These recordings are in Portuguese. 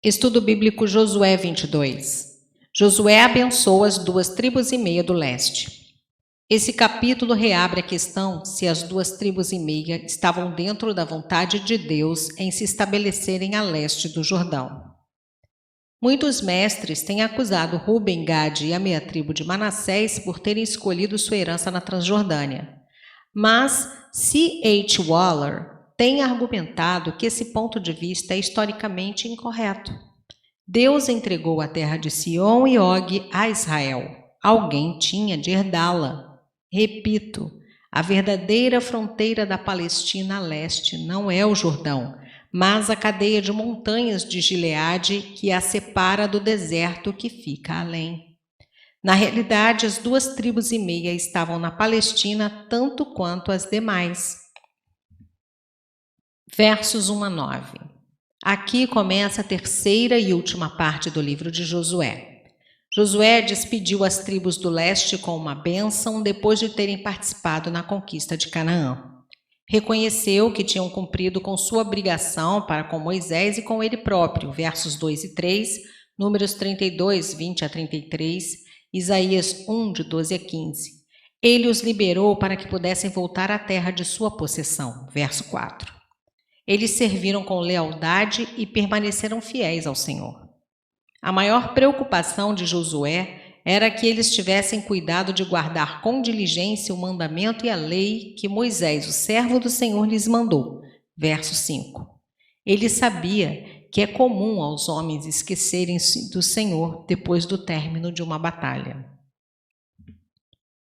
Estudo bíblico Josué 22. Josué abençoa as 2,5 tribos do leste. Esse capítulo reabre a questão se as 2,5 tribos estavam dentro da vontade de Deus em se estabelecerem a leste do Jordão. Muitos mestres têm acusado Ruben, Gade e a meia tribo de Manassés por terem escolhido sua herança na Transjordânia. Mas C.H. Waller tem argumentado que esse ponto de vista é historicamente incorreto. Deus entregou a terra de Sion e Og a Israel. Alguém tinha de herdá-la. Repito, a verdadeira fronteira da Palestina a leste não é o Jordão, mas a cadeia de montanhas de Gileade que a separa do deserto que fica além. Na realidade, as 2,5 tribos estavam na Palestina tanto quanto as demais. Versos 1 a 9. Aqui começa a terceira e última parte do livro de Josué. Josué despediu as tribos do leste com uma bênção depois de terem participado na conquista de Canaã. Reconheceu que tinham cumprido com sua obrigação para com Moisés e com ele próprio, versos 2 e 3, Números 32, 20 a 33, Isaías 1, de 12 a 15. Ele os liberou para que pudessem voltar à terra de sua possessão, verso 4. Eles serviram com lealdade e permaneceram fiéis ao Senhor. A maior preocupação de Josué era que eles tivessem cuidado de guardar com diligência o mandamento e a lei que Moisés, o servo do Senhor, lhes mandou. Verso 5. Ele sabia que é comum aos homens esquecerem-se do Senhor depois do término de uma batalha.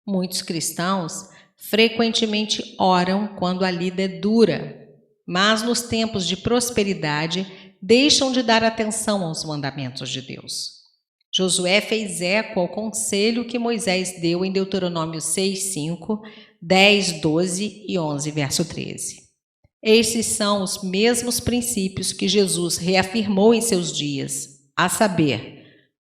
Muitos cristãos frequentemente oram quando a lida é dura, mas nos tempos de prosperidade deixam de dar atenção aos mandamentos de Deus. Josué fez eco ao conselho que Moisés deu em Deuteronômio 6, 5, 10, 12 e 11, verso 13. Esses são os mesmos princípios que Jesus reafirmou em seus dias, a saber,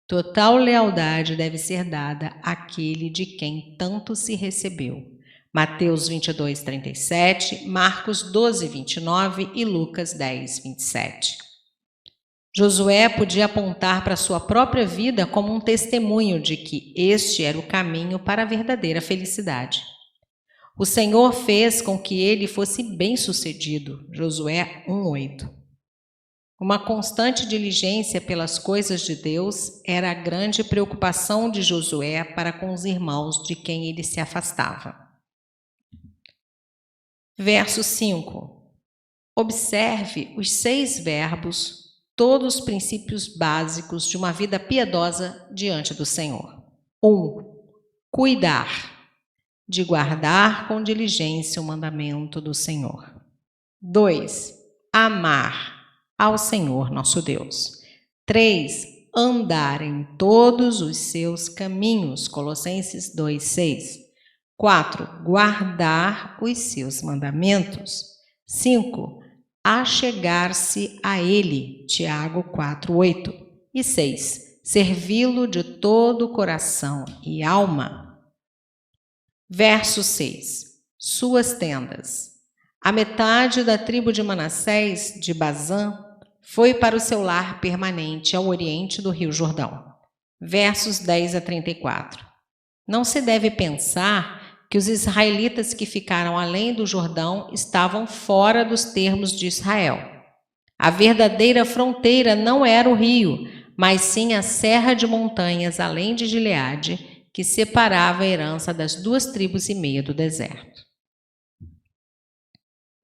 total lealdade deve ser dada àquele de quem tanto se recebeu. Mateus 22, 37, Marcos 12, 29 e Lucas 10, 27. Josué podia apontar para sua própria vida como um testemunho de que este era o caminho para a verdadeira felicidade. O Senhor fez com que ele fosse bem-sucedido, Josué 1:8. Uma constante diligência pelas coisas de Deus era a grande preocupação de Josué para com os irmãos de quem ele se afastava. Verso 5. Observe os 6 verbos, todos os princípios básicos de uma vida piedosa diante do Senhor. 1. Cuidar, de guardar com diligência o mandamento do Senhor. 2. Amar ao Senhor nosso Deus. 3. Andar em todos os seus caminhos. Colossenses 2, 6. 4. Guardar os seus mandamentos. 5. Achegar-se a ele. Tiago 4, 8. E 6. Servi-lo de todo o coração e alma. Verso 6. Suas tendas. A metade da tribo de Manassés, de Bazã, foi para o seu lar permanente ao oriente do rio Jordão. Versos 10 a 34. Não se deve pensar que os israelitas que ficaram além do Jordão estavam fora dos termos de Israel. A verdadeira fronteira não era o rio, mas sim a serra de montanhas além de Gileade, que separava a herança das 2,5 tribos do deserto.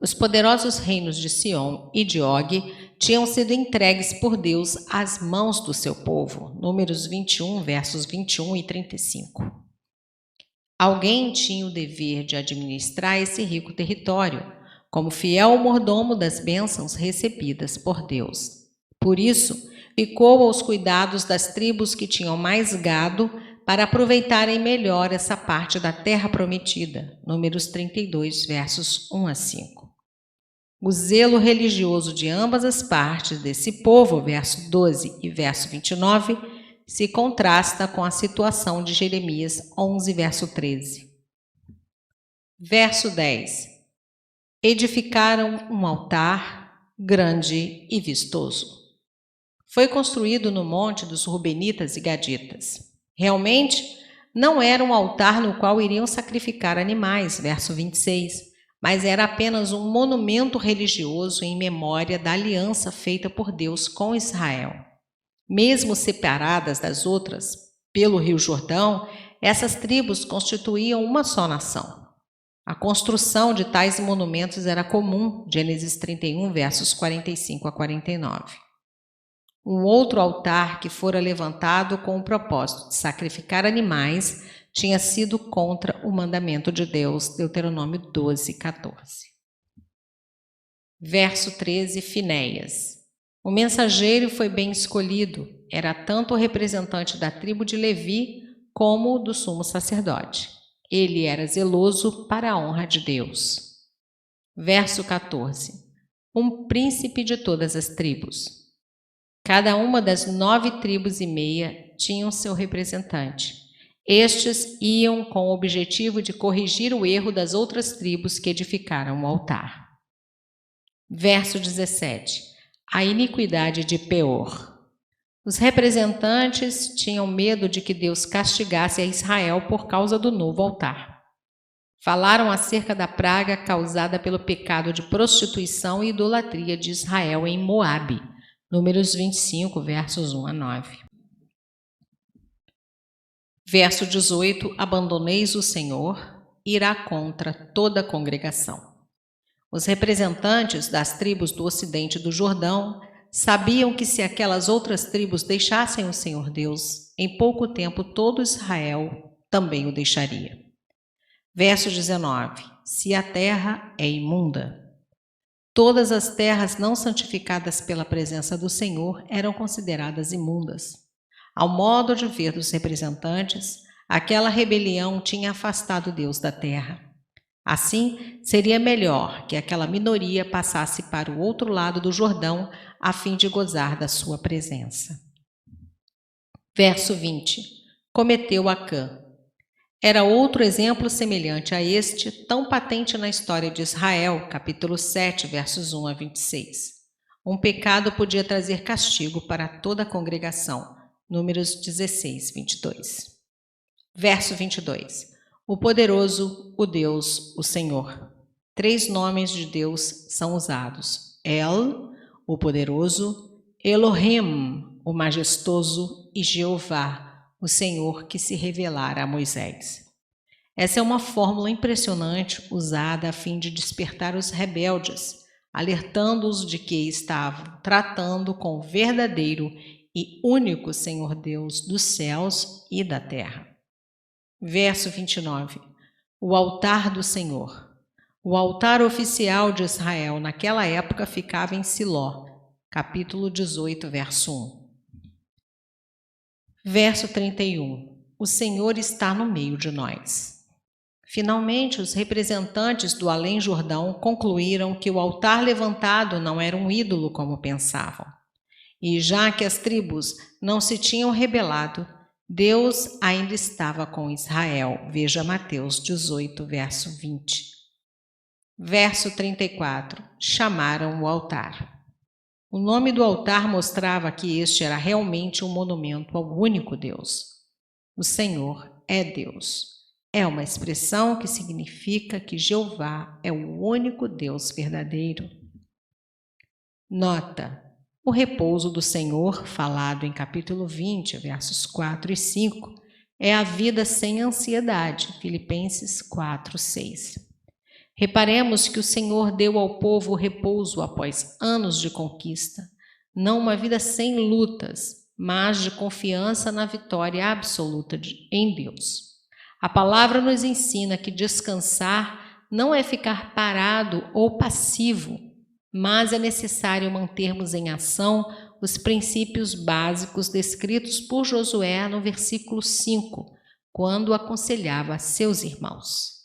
Os poderosos reinos de Sion e de Og tinham sido entregues por Deus às mãos do seu povo. Números 21, versos 21 e 35. Alguém tinha o dever de administrar esse rico território, como fiel mordomo das bênçãos recebidas por Deus. Por isso, ficou aos cuidados das tribos que tinham mais gado para aproveitarem melhor essa parte da terra prometida. Números 32, versos 1 a 5. O zelo religioso de ambas as partes desse povo, verso 12 e verso 29, se contrasta com a situação de Jeremias 11, verso 13. Verso 10. Edificaram um altar grande e vistoso. Foi construído no monte dos Rubenitas e Gaditas. Realmente, não era um altar no qual iriam sacrificar animais, verso 26, mas era apenas um monumento religioso em memória da aliança feita por Deus com Israel. Mesmo separadas das outras pelo Rio Jordão, essas tribos constituíam uma só nação. A construção de tais monumentos era comum, Gênesis 31, versos 45 a 49. Um outro altar que fora levantado com o propósito de sacrificar animais tinha sido contra o mandamento de Deus, Deuteronômio 12, 14. Verso 13, Finéias. O mensageiro foi bem escolhido, era tanto o representante da tribo de Levi como o do sumo sacerdote. Ele era zeloso para a honra de Deus. Verso 14. Um príncipe de todas as tribos. Cada uma das 9 tribos e meia tinha seu representante. Estes iam com o objetivo de corrigir o erro das outras tribos que edificaram o altar. Verso 17. A iniquidade de Peor. Os representantes tinham medo de que Deus castigasse a Israel por causa do novo altar. Falaram acerca da praga causada pelo pecado de prostituição e idolatria de Israel em Moabe. Números 25, versos 1 a 9. Verso 18. Abandoneis o Senhor, irá contra toda a congregação. Os representantes das tribos do ocidente do Jordão sabiam que se aquelas outras tribos deixassem o Senhor Deus, em pouco tempo todo Israel também o deixaria. Verso 19. Se a terra é imunda. Todas as terras não santificadas pela presença do Senhor eram consideradas imundas. Ao modo de ver dos representantes, aquela rebelião tinha afastado Deus da terra. Assim, seria melhor que aquela minoria passasse para o outro lado do Jordão a fim de gozar da sua presença. Verso 20. Cometeu Acã. Era outro exemplo semelhante a este, tão patente na história de Israel, capítulo 7, versos 1 a 26. Um pecado podia trazer castigo para toda a congregação. Números 16, 22. Verso 22. O poderoso, o Deus, o Senhor. 3 nomes de Deus são usados. El, o poderoso, Elohim, o majestoso, e Jeová, o Senhor que se revelara a Moisés. Essa é uma fórmula impressionante usada a fim de despertar os rebeldes, alertando-os de que estavam tratando com o verdadeiro e único Senhor Deus dos céus e da terra. Verso 29. O altar do Senhor. O altar oficial de Israel naquela época ficava em Siló, capítulo 18, verso 1. Verso 31. O Senhor está no meio de nós. Finalmente, os representantes do Além-Jordão concluíram que o altar levantado não era um ídolo como pensavam. E já que as tribos não se tinham rebelado, Deus ainda estava com Israel. Veja Mateus 18, verso 20. Verso 34. Chamaram o altar. O nome do altar mostrava que este era realmente um monumento ao único Deus. O Senhor é Deus. É uma expressão que significa que Jeová é o único Deus verdadeiro. Nota: o repouso do Senhor, falado em capítulo 20, versos 4 e 5, é a vida sem ansiedade, Filipenses 4, 6. Reparemos que o Senhor deu ao povo o repouso após anos de conquista, não uma vida sem lutas, mas de confiança na vitória absoluta em Deus. A palavra nos ensina que descansar não é ficar parado ou passivo, mas é necessário mantermos em ação os princípios básicos descritos por Josué no versículo 5, quando aconselhava seus irmãos.